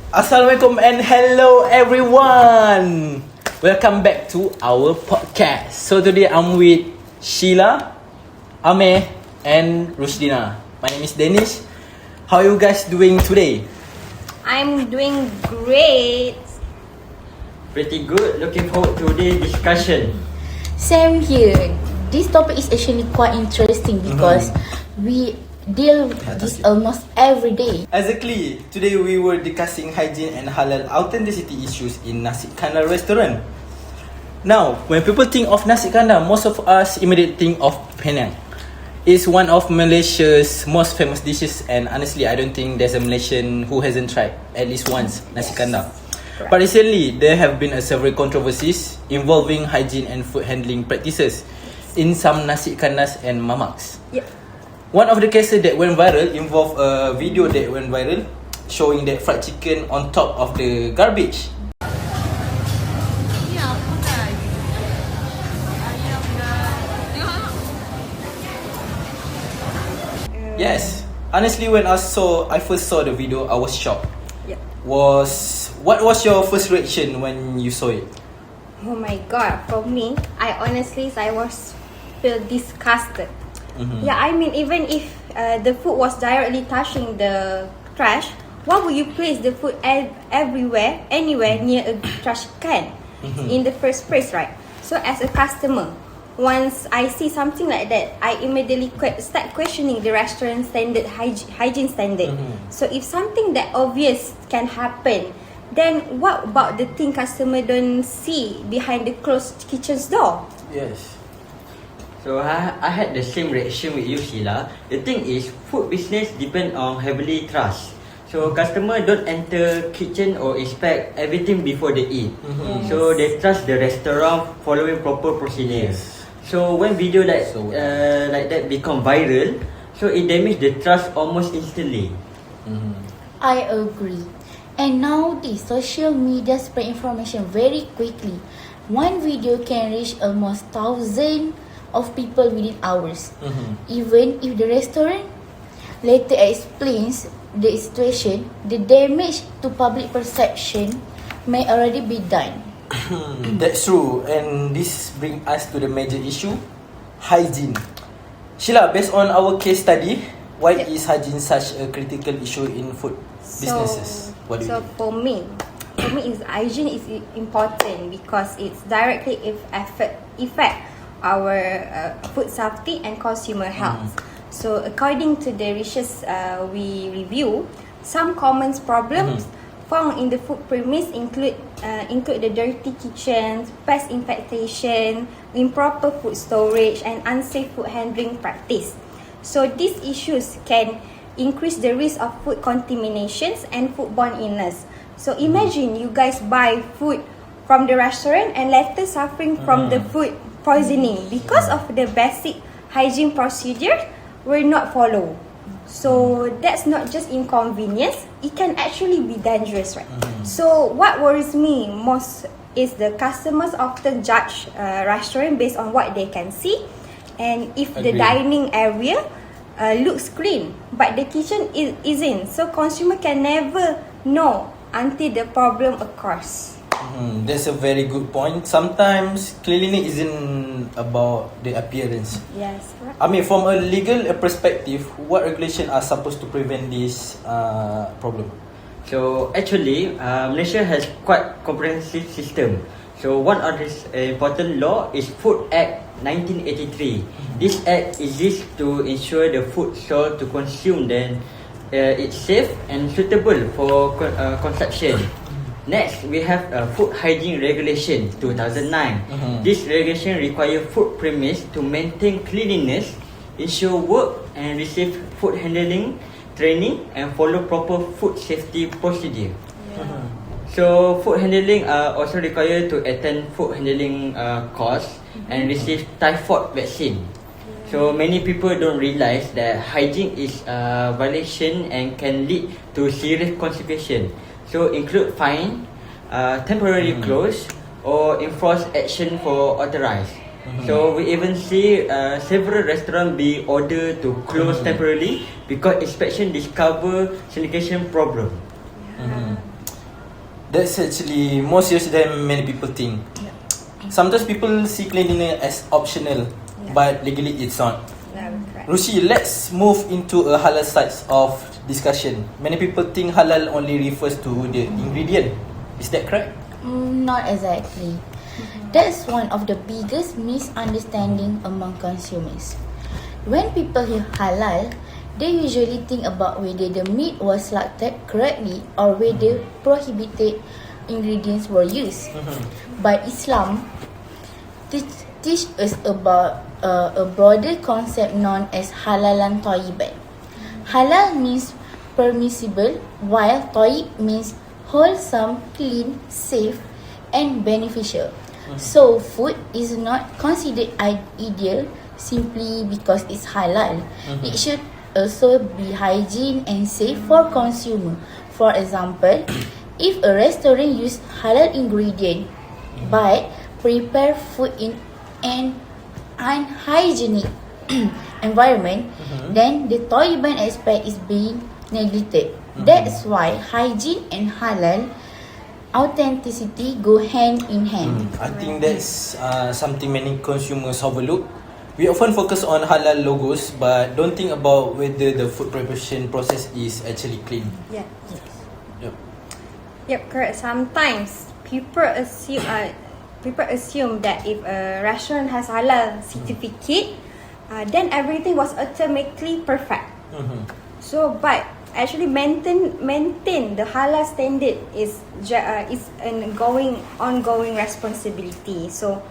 Assalamualaikum and hello everyone. Welcome back to our podcast. So today I'm with Sheila, Ameh and Rushdina. My name is Danish. How are you guys doing today? I'm doing great. Pretty good. Looking forward to the discussion. Same here. This topic is actually quite interesting because we deal with this almost every day. Exactly. Today we were discussing hygiene and halal authenticity issues in Nasi Kandar Restaurant. Now, when people think of Nasi Kandar, most of us immediately think of Penang. It's one of Malaysia's most famous dishes, and honestly, I don't think there's a Malaysian who hasn't tried at least once Nasi Kandar. But recently, there have been several controversies involving hygiene and food handling practices in some Nasi Kandars and mamaks. Yep. One of the cases that went viral involved a video that went viral showing that fried chicken on top of the garbage. Yes, honestly, when I first saw the video, I was shocked. Yep. What was your first reaction when you saw it? Oh my god, for me, I was feel disgusted. Yeah, I mean, even if the food was directly touching the trash, why would you place the food anywhere near a trash can in the first place, right? So as a customer, once I see something like that, I immediately start questioning the restaurant standard, hygiene standard. So if something that obvious can happen, then what about the thing customer don't see behind the closed kitchen's door? Yes. So I had the same reaction with you, Sheila. The thing is, food business depend on heavily trust. So customer don't enter kitchen or inspect everything before they eat. So they trust the restaurant following proper procedure. So when video like that become viral, so it damage the trust almost instantly. I agree. And now the social media spread information very quickly. One video can reach almost 1,000 of people within hours. Even if the restaurant later explains the situation, the damage to public perception may already be done. That's true, and this brings us to the major issue, hygiene. Sheila, based on our case study, why is hygiene such a critical issue in food businesses? What do you think? For me, is hygiene is important because it's directly affect our food safety and consumer health. So according to the research we review, some common problems found in the food premise include the dirty kitchens, pest infestation, improper food storage, and unsafe food handling practice. So these issues can increase the risk of food contaminations and foodborne illness. So imagine you guys buy food from the restaurant and later suffering from the food poisoning because of the basic hygiene procedures were not followed. So that's not just inconvenience, it can actually be dangerous, right? So what worries me most is the customers often judge restaurant based on what they can see, and if the dining area looks clean but the kitchen isn't, so consumer can never know until the problem occurs. That's a very good point. Sometimes cleanliness isn't about the appearance. Yes, right. I mean, from a legal perspective, what regulations are supposed to prevent this problem? So actually, Malaysia has quite comprehensive system. So one of this important law is Food Act 1983. This act exists to ensure the food sold to consume then it's safe and suitable for consumption. Next, we have Food Hygiene Regulation 2009. This regulation requires food premise to maintain cleanliness, ensure work and receive food handling training, and follow proper food safety procedure. So food handling also required to attend food handling course and receive typhoid vaccine. So many people don't realize that hygiene is a violation and can lead to serious consequences. So include fine, temporary close, or enforce action for authorized. So we even see several restaurants be ordered to close temporarily because inspection discover sanitation problem. That's actually more serious than many people think. Sometimes people see cleanliness as optional, but legally it's not. Yeah, correct. Rushi, let's move into a halal side of discussion. Many people think halal only refers to the ingredient. Is that correct? Not exactly. That's one of the biggest misunderstanding among consumers. When people hear halal, they usually think about whether the meat was slaughtered correctly or whether prohibited ingredients were used. But Islam teach us about a broader concept known as halalan thayyiban. Halal means permissible, while tayyib means wholesome, clean, safe, and beneficial. So food is not considered ideal simply because it's halal. It should also be hygiene and safe for consumer. For example, if a restaurant use halal ingredient but prepare food in an unhygienic environment, then the Taliban aspect is being neglected. That's why hygiene and halal authenticity go hand in hand. I think that's something many consumers overlook. We often focus on halal logos but don't think about whether the food preparation process is actually clean. Yeah. Yep. Yep, correct. Sometimes people assume that if a restaurant has halal certificate, then everything was automatically perfect. So, but actually maintain the halal standard is an ongoing responsibility. So,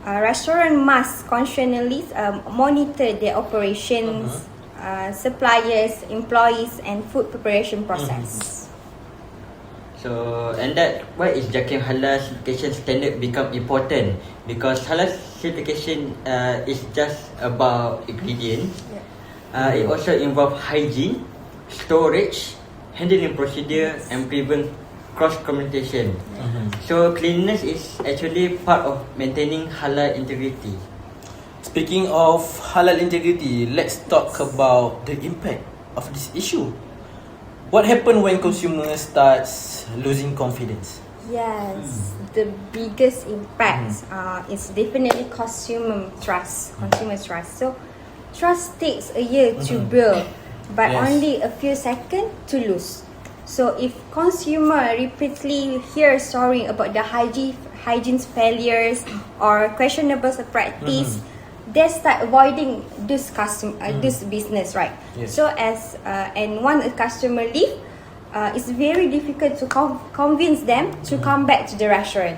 restaurant must continually monitor their operations, suppliers, employees, and food preparation process. So, and that why is Jakim Halal certification standard become important, because halal certification is just about ingredients. It also involve hygiene, storage, handling procedure, and prevent cross communication. So cleanliness is actually part of maintaining halal integrity. Speaking of halal integrity, let's talk about the impact of this issue. What happens when consumers starts losing confidence? Yes, the biggest impact is definitely consumer trust. So, trust takes a year to build, but only a few seconds to lose. So, if consumer repeatedly hear story about the hygiene failures or questionable practice, they start avoiding this business, right? Yes. So, and once a customer leave, it's very difficult to convince them to come back to the restaurant.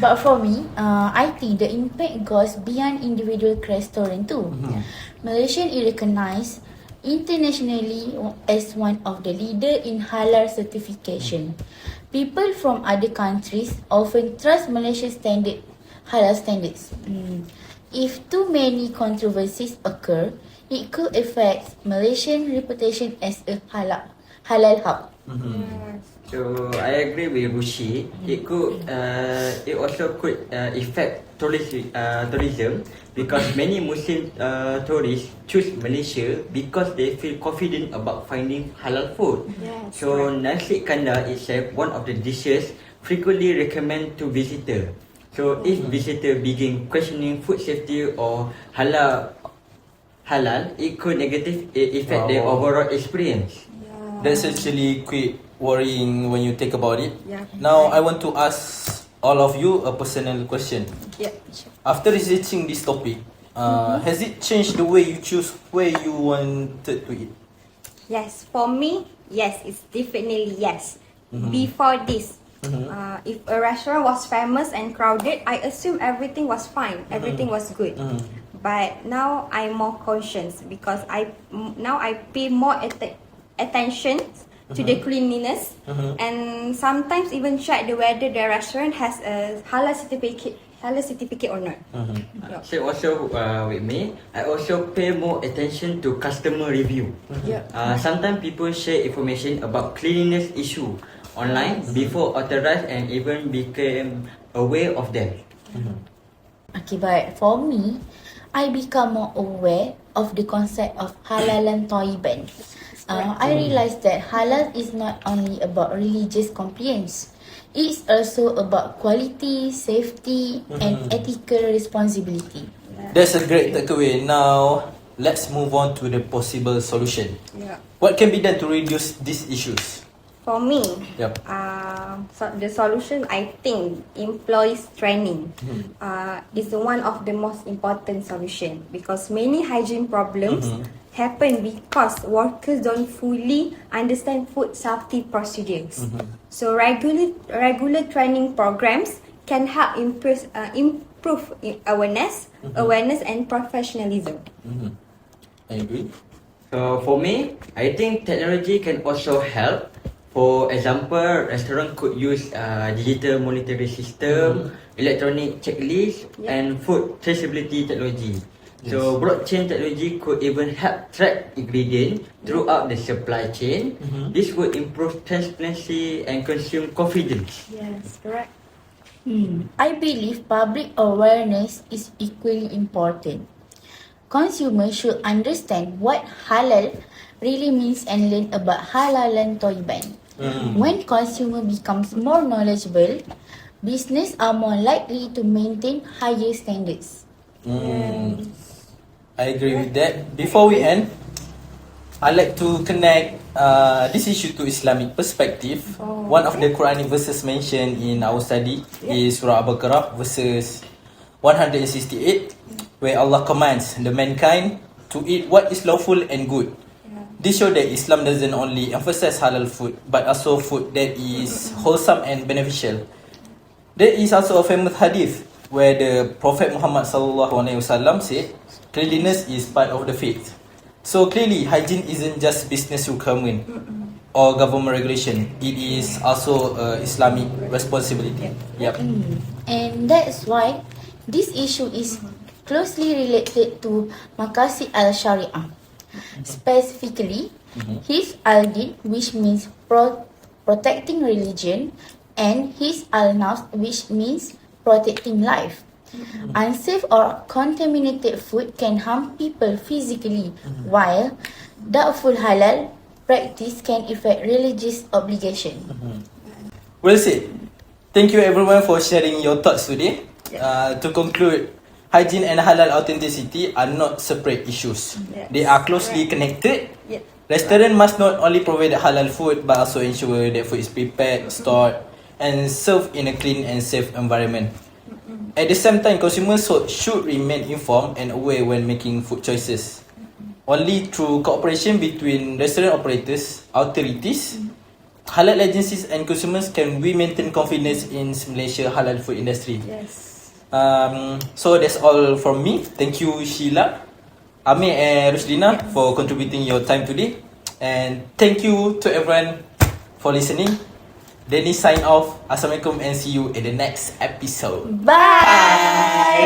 But for me, I think the impact goes beyond individual restaurant too. Malaysia is recognized internationally as one of the leader in halal certification. People from other countries often trust Malaysia's halal standards. If too many controversies occur, it could affect Malaysian reputation as a halal hub. So I agree with Rushi. It also could affect tourism, because many Muslim tourists choose Malaysia because they feel confident about finding halal food. Yes, So Nasi Kandar itself, one of the dishes frequently recommended to visitors. So if visitor begin questioning food safety or halal, it could negatively affect their overall experience. That's actually quite worrying when you think about it. Yeah. Now I want to ask all of you a personal question. Yeah, sure. After researching this topic, has it changed the way you choose where you wanted to eat? Yes, for me, yes, it's definitely yes. Before this, if a restaurant was famous and crowded, I assume everything was fine, everything was good. But now I'm more conscious because I pay more attention to the cleanliness, and sometimes even check whether the restaurant has a halal certificate or not. So also with me, I also pay more attention to customer review. Sometimes people share information about cleanliness issue online before authorized and even became aware of them. Okay, but for me, I become more aware of the concept of halalan thayyiban. I realized that halal is not only about religious compliance. It's also about quality, safety, and ethical responsibility. That's a great takeaway. Now, let's move on to the possible solution. Yeah. What can be done to reduce these issues? For me, Yep. so the solution, I think employees training is one of the most important solution, because many hygiene problems happen because workers don't fully understand food safety procedures. So regular training programs can help improve awareness and professionalism. I agree. So for me, I think technology can also help. For example, restaurant could use digital monitoring system, electronic checklist, and food traceability technology. So blockchain technology could even help track ingredient throughout the supply chain. This would improve transparency and consumer confidence. Yes, correct. I believe public awareness is equally important. Consumers should understand what halal really means and learn about halalan toiban. When consumer becomes more knowledgeable, business are more likely to maintain higher standards. I agree with that. Before we end, I like to connect this issue to Islamic perspective. One of the Quranic verses mentioned in our study is Surah Al-Baqarah verses 168, where Allah commands the mankind to eat what is lawful and good. This shows that Islam doesn't only emphasize halal food, but also food that is wholesome and beneficial. There is also a famous hadith where the Prophet Muhammad SAW said, cleanliness is part of the faith. So clearly, hygiene isn't just business requirement or government regulation. It is also Islamic responsibility. Yep. And that's why this issue is closely related to Maqasid al-Sharia. Specifically, his al-Din, which means protecting religion, and his al-Nafs, which means protecting life. Unsafe or contaminated food can harm people physically, while doubtful halal practice can affect religious obligation. Well said. Thank you everyone for sharing your thoughts today. To conclude, hygiene and halal authenticity are not separate issues. They are closely connected. Restaurant must not only provide halal food but also ensure that food is prepared, stored, and served in a clean and safe environment. At the same time, consumers should remain informed and aware when making food choices. Only through cooperation between restaurant operators, authorities, halal agencies and consumers can we maintain confidence in Malaysia halal food industry. So that's all from me. Thank you Sheila, Amir and Rusdina for contributing your time today. And thank you to everyone for listening. Dennis sign off. Assalamualaikum and see you in the next episode. Bye!